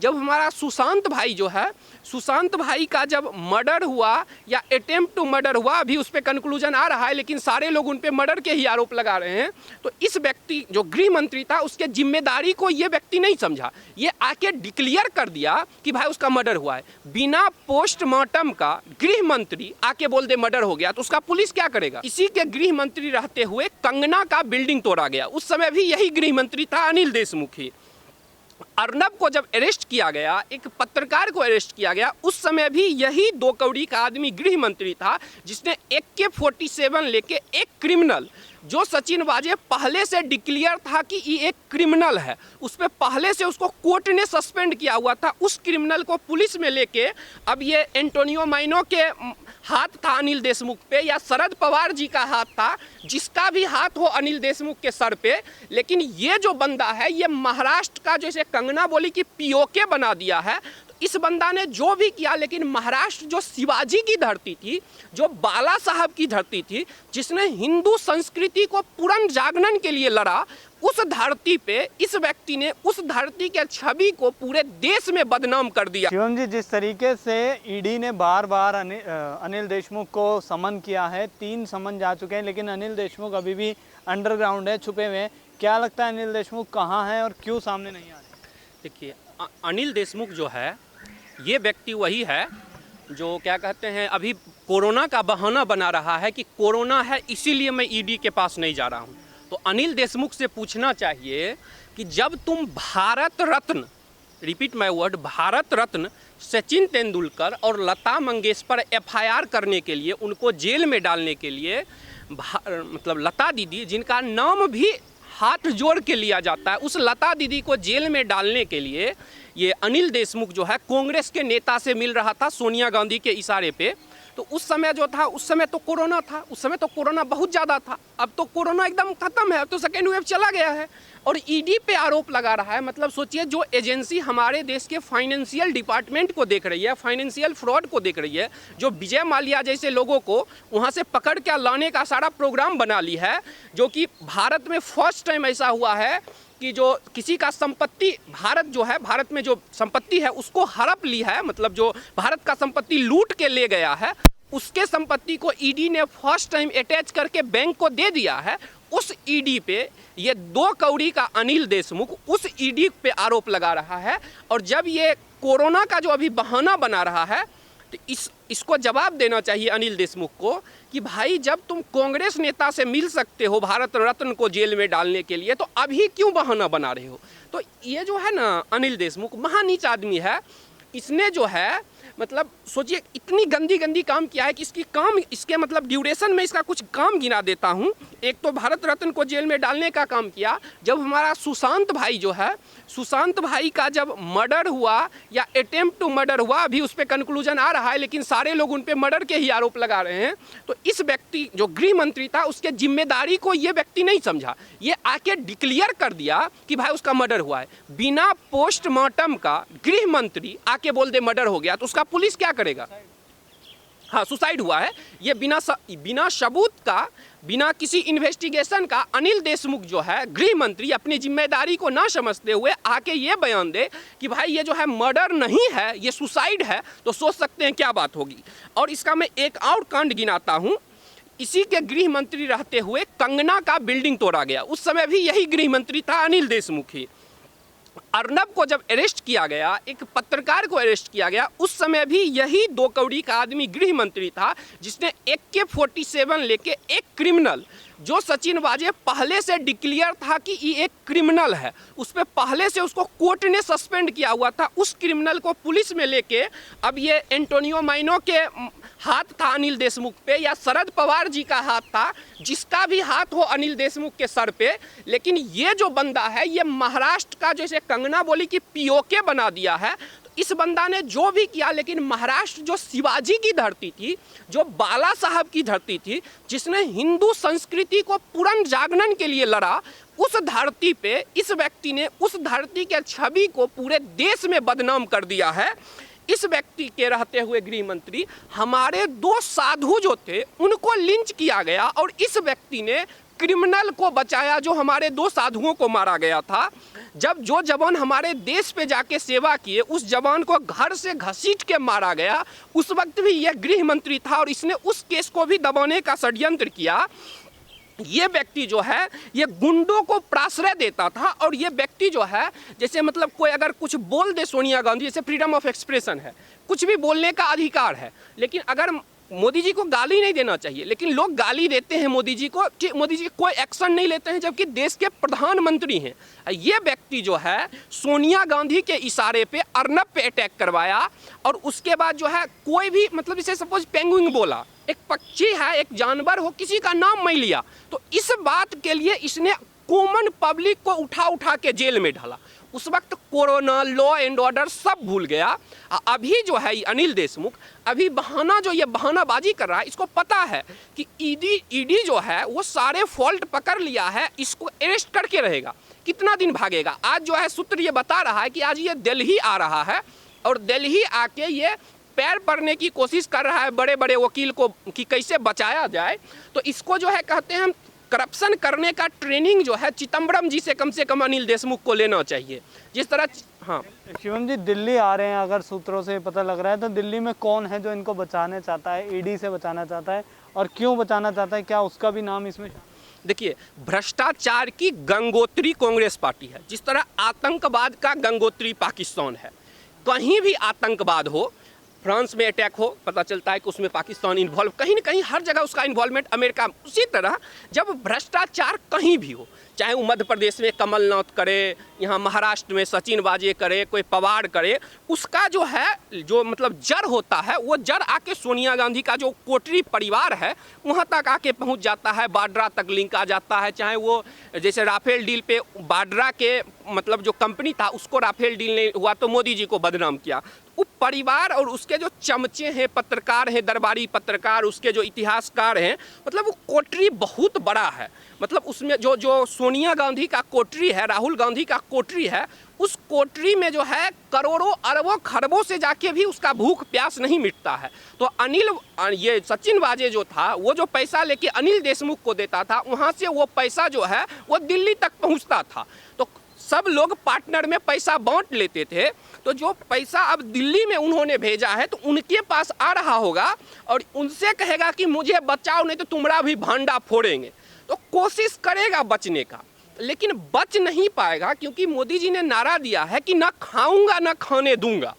जब हमारा सुशांत भाई जो है, सुशांत भाई का जब मर्डर हुआ या अटेम्प्ट टू मर्डर हुआ, अभी उस पर कंक्लूजन आ रहा है, लेकिन सारे लोग उन पे मर्डर के ही आरोप लगा रहे हैं। तो इस व्यक्ति जो गृह मंत्री था, उसके जिम्मेदारी को ये व्यक्ति नहीं समझा, ये आके डिक्लेयर कर दिया कि भाई उसका मर्डर हुआ है। बिना पोस्टमार्टम का गृह मंत्री आके बोल दे मर्डर हो गया, तो उसका पुलिस क्या करेगा? इसी के गृह मंत्री रहते हुए कंगना का बिल्डिंग तोड़ा गया, उस समय भी यही गृह मंत्री था, अनिल देशमुख ही। अर्नब को जब अरेस्ट किया गया, एक पत्रकार को अरेस्ट किया गया, उस समय भी यही 2 कौड़ी का आदमी गृह मंत्री था, जिसने AK-47 लेके एक क्रिमिनल, जो सचिन वाजे पहले से डिक्लेयर था कि ये एक क्रिमिनल है, उस पर पहले से उसको कोर्ट ने सस्पेंड किया हुआ था, उस क्रिमिनल को पुलिस में लेके अब ये एंटोनियो माइनो के हाथ था अनिल देशमुख पे, या शरद पवार जी का हाथ था, जिसका भी हाथ हो अनिल देशमुख के सर पे, लेकिन ये जो बंदा है, ये महाराष्ट्र का, जैसे कंगना बोली कि POK बना दिया है। तो इस बंदा ने जो भी किया, लेकिन महाराष्ट्र जो शिवाजी की धरती थी, जो बाला साहब की धरती थी, जिसने हिंदू संस्कृति को पुनर्जागरण के लिए लड़ा, उस धरती पे इस व्यक्ति ने उस धरती के छवि को पूरे देश में बदनाम कर दिया। शिवम जी, जिस तरीके से ईडी ने बार बार अनिल देशमुख को समन किया है, 3 समन जा चुके हैं, लेकिन अनिल देशमुख अभी भी अंडरग्राउंड है, छुपे हुए हैं। क्या लगता है अनिल देशमुख कहाँ हैं और क्यों सामने नहीं आ रहे? देखिए, अनिल देशमुख जो है, ये व्यक्ति वही है जो क्या कहते हैं, अभी कोरोना का बहाना बना रहा है कि कोरोना है इसीलिए मैं ईडी के पास नहीं जा रहा हूँ। तो अनिल देशमुख से पूछना चाहिए कि जब तुम Bharat Ratna, repeat my word, Bharat Ratna Sachin Tendulkar और लता मंगेशकर FIR करने के लिए, उनको जेल में डालने के लिए, मतलब लता दीदी, जिनका नाम भी हाथ जोड़ के लिया जाता है, उस लता दीदी को जेल में डालने के लिए ये अनिल देशमुख जो है कांग्रेस के नेता से मिल रहा था, सोनिया गांधी के इशारे पे। तो उस समय जो था, उस समय तो कोरोना था, उस समय तो कोरोना बहुत ज़्यादा था, अब तो कोरोना एकदम ख़त्म है, अब तो सेकेंड वेव चला गया है, और ईडी पे आरोप लगा रहा है। मतलब सोचिए, जो एजेंसी हमारे देश के फाइनेंशियल डिपार्टमेंट को देख रही है, फाइनेंशियल फ्रॉड को देख रही है, जो विजय माल्या जैसे लोगों को वहाँ से पकड़ के लाने का सारा प्रोग्राम बना ली है, जो कि भारत में फर्स्ट टाइम ऐसा हुआ है कि जो किसी का संपत्ति, भारत जो है, भारत में जो संपत्ति है उसको हड़प ली है, मतलब जो भारत का संपत्ति लूट के ले गया है, उसके संपत्ति को ईडी ने फर्स्ट टाइम अटैच करके बैंक को दे दिया है। उस ईडी पे ये 2 कौड़ी का अनिल देशमुख उस ईडी पे आरोप लगा रहा है। और जब ये कोरोना का जो अभी बहाना बना रहा है, तो इसको जवाब देना चाहिए अनिल देशमुख को कि भाई, जब तुम कांग्रेस नेता से मिल सकते हो भारत रत्न को जेल में डालने के लिए, तो अभी क्यों बहाना बना रहे हो? तो ये जो है ना, अनिल देशमुख महानीच आदमी है। इसने जो है, मतलब सोचिए, इतनी गंदी गंदी काम किया है कि इसके मतलब ड्यूरेशन में इसका कुछ काम गिना देता हूँ। एक तो भारत रत्न को जेल में डालने का काम किया, जब हमारा सुशांत भाई जो है, सुशांत भाई का जब मर्डर हुआ या अटेम्प्ट टू मर्डर हुआ, अभी उस पर कंक्लूजन आ रहा है, लेकिन सारे लोग उन पे मर्डर के ही आरोप लगा रहे हैं। तो इस व्यक्ति जो गृह मंत्री था, उसके जिम्मेदारी को ये व्यक्ति नहीं समझा, ये आके डिक्लेयर कर दिया कि भाई उसका मर्डर हुआ है। बिना पोस्टमार्टम का गृह मंत्री आके बोल दे मर्डर हो गया, तो उसका पुलिस क्या करेगा? हाँ, सुसाइड हुआ है। ये बिना सबूत का, बिना किसी इन्वेस्टिगेशन का अनिल देशमुख जो है गृह मंत्री अपनी जिम्मेदारी को ना समझते हुए आके ये बयान दे कि भाई ये जो है मर्डर नहीं है, ये सुसाइड है, तो सोच सकते हैं क्या बात होगी। और इसका मैं एक और कांड गिनाता हूँ। इसी के गृह मंत्री रहते हुए कंगना का बिल्डिंग तोड़ा गया, उस समय भी यही गृह मंत्री था, अनिल देशमुख ही। अर्नब को जब अरेस्ट किया गया, एक पत्रकार को अरेस्ट किया गया, उस समय भी यही 2 कौड़ी का आदमी गृह मंत्री था, जिसने AK-47 लेके एक क्रिमिनल, जो सचिन वाजे पहले से डिक्लेयर था कि ये एक क्रिमिनल है, उस पर पहले से उसको कोर्ट ने सस्पेंड किया हुआ था, उस क्रिमिनल को पुलिस में लेके अब ये एंटोनियो माइनो के हाथ था अनिल देशमुख पे, या शरद पवार जी का हाथ था, जिसका भी हाथ हो अनिल देशमुख के सर पे, लेकिन ये जो बंदा है, ये महाराष्ट्र का, जैसे कंगना बोली कि POK बना दिया है। इस बंदा ने जो भी किया, लेकिन महाराष्ट्र जो शिवाजी की धरती थी, जो बाला साहब की धरती थी, जिसने हिंदू संस्कृति को पुनर्जागरण के लिए लड़ा, उस धरती पे इस व्यक्ति ने उस धरती के छवि को पूरे देश में बदनाम कर दिया है। इस व्यक्ति के रहते हुए गृह मंत्री, हमारे 2 साधु जो थे उनको लिंच किया गया, और इस व्यक्ति ने क्रिमिनल को बचाया, जो हमारे 2 साधुओं को मारा गया था। जब जो जवान हमारे देश पे जाके सेवा किए उस जवान को घर से घसीट के मारा गया, उस वक्त भी यह गृह मंत्री था और इसने उस केस को भी दबाने का षड्यंत्र किया। ये व्यक्ति जो है ये गुंडों को प्राश्रय देता था और ये व्यक्ति जो है जैसे मतलब कोई अगर कुछ बोल दे सोनिया गांधी, जैसे फ्रीडम ऑफ एक्सप्रेशन है, कुछ भी बोलने का अधिकार है, लेकिन अगर मोदी जी को गाली नहीं देना चाहिए, लेकिन लोग गाली देते हैं मोदी जी को कि मोदी जी कोई एक्शन नहीं लेते हैं, जबकि देश के प्रधानमंत्री हैं। ये व्यक्ति जो है सोनिया गांधी के इशारे पे अर्नब पे अटैक करवाया और उसके बाद जो है कोई भी मतलब जैसे सपोज पेंगुइन बोला, एक पक्षी है, एक जानवर हो, किसी का नाम मैं लिया, तो इस बात के लिए इसने कॉमन पब्लिक को उठा के जेल में डाला। उस वक्त कोरोना, लॉ एंड ऑर्डर सब भूल गया। अभी जो है अनिल देशमुख अभी ये बहानाबाजी कर रहा है। इसको पता है कि ईडी जो है वो सारे फॉल्ट पकड़ लिया है, इसको अरेस्ट करके रहेगा। कितना दिन भागेगा? आज जो है सूत्र ये बता रहा है कि आज ये दिल्ली आ रहा है और दिल्ली आके ये पैर पड़ने की कोशिश कर रहा है बड़े बड़े वकील को कि कैसे बचाया जाए। तो इसको जो है कहते हैं हम करप्शन करने का ट्रेनिंग जो है चिदम्बरम जी से कम अनिल देशमुख को लेना चाहिए। जिस तरह हाँ शिवम जी दिल्ली आ रहे हैं, अगर सूत्रों से पता लग रहा है, तो दिल्ली में कौन है जो इनको बचाना चाहता है, ईडी से बचाना चाहता है, और क्यों बचाना चाहता है? क्या उसका भी नाम इसमें? देखिए, भ्रष्टाचार की गंगोत्री कांग्रेस पार्टी है, जिस तरह आतंकवाद का गंगोत्री पाकिस्तान है। कहीं भी आतंकवाद हो, फ्रांस में अटैक हो, पता चलता है कि उसमें पाकिस्तान इन्वॉल्व, कहीं ना कहीं हर जगह उसका इन्वॉल्वमेंट अमेरिका। उसी तरह जब भ्रष्टाचार कहीं भी हो, चाहे वो मध्य प्रदेश में कमलनाथ करे, यहाँ महाराष्ट्र में सचिन वाजे करे, कोई पवार करे, उसका जो है जो मतलब जड़ होता है वो जड़ आके सोनिया गांधी का जो कोटरी परिवार है वहाँ तक आके पहुँच जाता है, बाड्रा तक लिंक आ जाता है। चाहे वो जैसे राफेल डील पे बाड्रा के मतलब जो कंपनी था उसको राफेल डील नहीं हुआ तो मोदी जी को बदनाम किया। वो परिवार और उसके जो चमचे हैं, पत्रकार हैं, दरबारी पत्रकार, उसके जो इतिहासकार हैं, मतलब वो कोटरी बहुत बड़ा है। मतलब उसमें जो सोनिया गांधी का कोटरी है, राहुल गांधी का कोटरी है, उस कोटरी में जो है करोड़ों अरबों खरबों से जाके भी उसका भूख प्यास नहीं मिटता है। तो ये सचिन वाजे जो था वो जो पैसा लेके अनिल देशमुख को देता था, वहाँ से वो पैसा जो है वो दिल्ली तक पहुँचता था। तो सब लोग पार्टनर में पैसा बांट लेते थे। तो जो पैसा अब दिल्ली में उन्होंने भेजा है तो उनके पास आ रहा होगा और उनसे कहेगा कि मुझे बचाओ नहीं तो तुम्हारा भी भांडा फोड़ेंगे। तो कोशिश करेगा बचने का, लेकिन बच नहीं पाएगा, क्योंकि मोदी जी ने नारा दिया है कि ना खाऊंगा ना खाने दूंगा।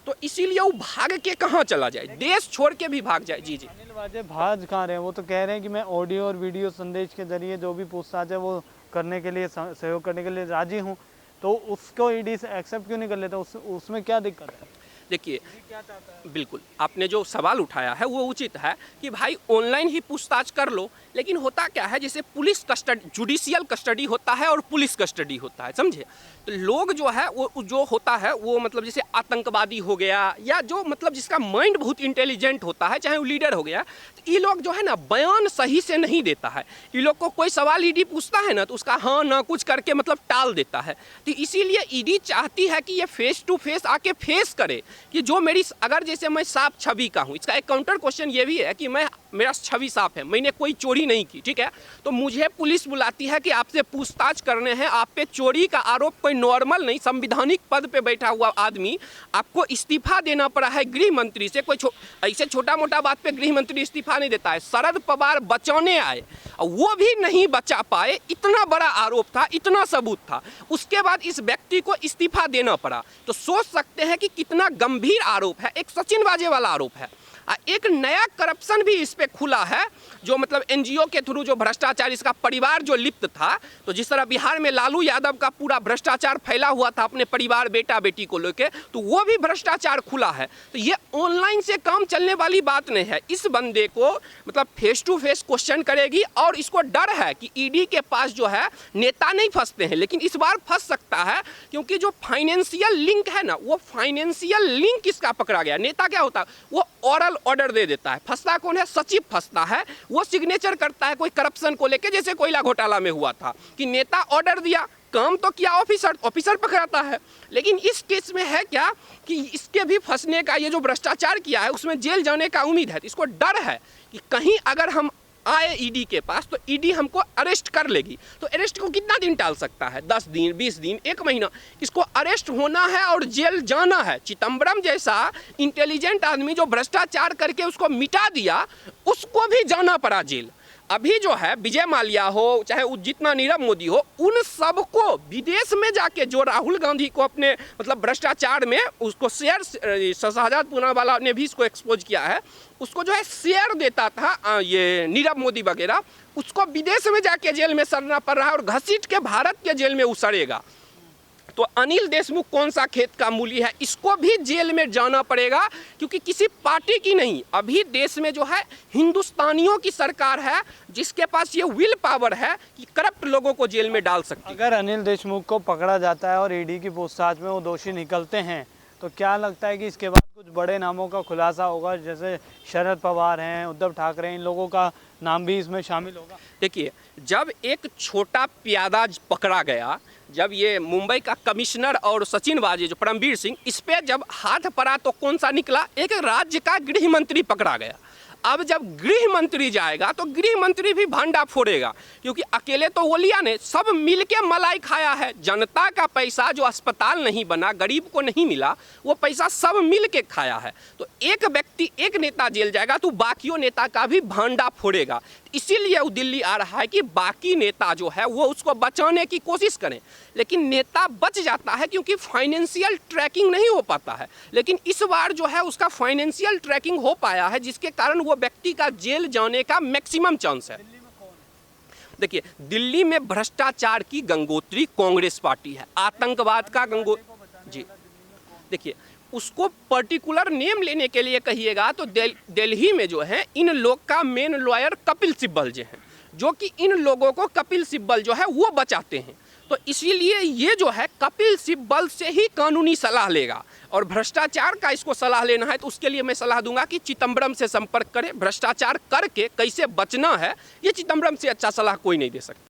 तो इसीलिए वो भाग के कहाँ चला जाए, देश छोड़ के भी भाग जाए। जी जी अनिल वाजे भाज कहाँ रहे? वो तो कह रहे हैं कि मैं ऑडियो और वीडियो संदेश के जरिए जो भी पूछताछ है वो करने के लिए, सहयोग करने के लिए राजी हूँ। तो उसको ईडी से एक्सेप्ट क्यों नहीं कर लेता? उसमें क्या दिक्कत है? देखिए, क्या चाहता है? बिल्कुल आपने जो सवाल उठाया है वो उचित है कि भाई ऑनलाइन ही पूछताछ कर लो, लेकिन होता क्या है जैसे पुलिस कस्टडी, जुडिशियल कस्टडी होता है और पुलिस कस्टडी होता है, समझे? तो लोग जो है वो जो होता है वो मतलब जैसे आतंकवादी हो गया या जो मतलब जिसका माइंड बहुत इंटेलिजेंट होता है, चाहे वो लीडर हो गया, तो ये लोग जो है ना बयान सही से नहीं देता है। ये लोग को कोई सवाल ईडी पूछता है ना तो उसका हाँ ना कुछ करके मतलब टाल देता है। तो इसीलिए ईडी चाहती है कि ये फेस टू फेस आके फेस करे कि जो मेरी, अगर जैसे मैं साफ छवि का हूँ, इसका एक काउंटर क्वेश्चन ये भी है कि मेरा छवि साफ है, मैंने कोई चोरी नहीं की, ठीक है, तो मुझे पुलिस बुलाती है कि आपसे पूछताछ करने हैं, आप पे चोरी का आरोप, कोई नॉर्मल नहीं संविधानिक पद पे बैठा हुआ आदमी, आपको इस्तीफा देना पड़ा है गृह मंत्री से। कोई ऐसे छोटा मोटा बात पे गृह मंत्री इस्तीफा नहीं देता है। शरद पवार बचाने आए, वो भी नहीं बचा पाए, इतना बड़ा आरोप था, इतना सबूत था, उसके बाद इस व्यक्ति को इस्तीफा देना पड़ा। तो सोच सकते हैं कि कितना गंभीर आरोप है, एक सचिन वाजे वाला आरोप है। एक नया करप्शन भी इस पे खुला है, जो मतलब एनजीओ के थ्रू जो भ्रष्टाचार, इसका परिवार जो लिप्त था। तो जिस तरह बिहार में लालू यादव का पूरा भ्रष्टाचार फैला हुआ था अपने परिवार बेटा बेटी को लेकर, तो वो भी भ्रष्टाचार खुला है। तो ये ऑनलाइन से काम चलने वाली बात नहीं है। इस बंदे को मतलब फेस टू फेस क्वेश्चन करेगी और इसको डर है कि ईडी के पास जो है नेता नहीं फंसते हैं, लेकिन इस बार फंस सकता है, क्योंकि जो फाइनेंशियल लिंक है ना, वो फाइनेंशियल लिंक इसका पकड़ा गया। नेता क्या होता है, वो ओरल ऑर्डर दे देता है। फंसता कौन है? सचिव फंसता है, वो सिग्नेचर करता है कोई करप्शन को लेके, जैसे कोयला घोटाला में हुआ था कि नेता ऑर्डर दिया, काम तो किया ऑफिसर पकड़ाता है। लेकिन इस केस में है क्या कि इसके भी फंसने का, ये जो भ्रष्टाचार किया है उसमें जेल जाने का उम्मीद है। तो इसको डर है कि कहीं अगर हम आए ईडी के पास तो ईडी हमको अरेस्ट कर लेगी। तो अरेस्ट को कितना दिन टाल सकता है? 10 दिन, 20 दिन, 1 महीना। इसको अरेस्ट होना है और जेल जाना है। चिदम्बरम जैसा इंटेलिजेंट आदमी जो भ्रष्टाचार करके उसको मिटा दिया, उसको भी जाना पड़ा जेल। अभी जो है विजय माल्या हो, चाहे जितना नीरव मोदी हो, उन सबको विदेश में जाके, जो राहुल गांधी को अपने मतलब भ्रष्टाचार में उसको शेयर, शहजाद पूनावाला ने भी इसको एक्सपोज किया है, उसको जो है शेयर देता था ये नीरव मोदी वगैरह, उसको विदेश में जाके जेल में सड़ना पड़ रहा है और घसीट के भारत के जेल में उसड़ेगा। तो अनिल देशमुख कौन सा खेत का मूली है, इसको भी जेल में जाना पड़ेगा, क्योंकि किसी पार्टी की नहीं, अभी देश में जो है हिंदुस्तानियों की सरकार है, जिसके पास ये विल पावर है कि करप्ट लोगों को जेल में डाल सकती है। अगर अनिल देशमुख को पकड़ा जाता है और ईडी की पूछताछ में वो दोषी निकलते हैं, तो क्या लगता है कि इसके बाद कुछ बड़े नामों का खुलासा होगा? जैसे शरद पवार हैं, उद्धव ठाकरे, इन लोगों का नाम भी इसमें शामिल होगा। देखिए, जब एक छोटा प्यादा पकड़ा गया, जब ये मुंबई का कमिश्नर और सचिन वाजे जो परमवीर सिंह, इस पे जब हाथ पड़ा तो कौन सा निकला? एक राज्य का गृह मंत्री पकड़ा गया। अब जब गृह मंत्री जाएगा तो गृह मंत्री भी भांडा फोड़ेगा, क्योंकि अकेले तो ओलिया ने सब मिलके मलाई खाया है। जनता का पैसा जो अस्पताल नहीं बना, गरीब को नहीं मिला, वो पैसा सब मिल के खाया है। तो एक व्यक्ति, एक नेता जेल जाएगा तो बाकियों नेता का भी भांडा फोड़ेगा। इसीलिए वो दिल्ली आ रहा है कि बाकी नेता जो है वो उसको बचाने की कोशिश करें, लेकिन नेता बच जाता है क्योंकि फाइनेंशियल ट्रैकिंग नहीं हो पाता है। लेकिन इस बार जो है उसका फाइनेंशियल ट्रैकिंग हो पाया है, जिसके कारण वो व्यक्ति का जेल जाने का मैक्सिमम चांस है। देखिए, दिल्ली में भ्रष्टाचार की गंगोत्री कांग्रेस पार्टी है, आतंकवाद का जी देखिए, उसको पर्टिकुलर नेम लेने के लिए कहिएगा तो दिल्ली में जो है इन लोग का मेन लॉयर कपिल सिब्बल जो हैं, जो कि इन लोगों को कपिल सिब्बल जो है वो बचाते हैं। तो इसीलिए ये जो है कपिल सिब्बल से ही कानूनी सलाह लेगा, और भ्रष्टाचार का इसको सलाह लेना है तो उसके लिए मैं सलाह दूंगा कि चिदम्बरम से संपर्क करें। भ्रष्टाचार करके कैसे बचना है, ये चिदम्बरम से अच्छा सलाह कोई नहीं दे सकता।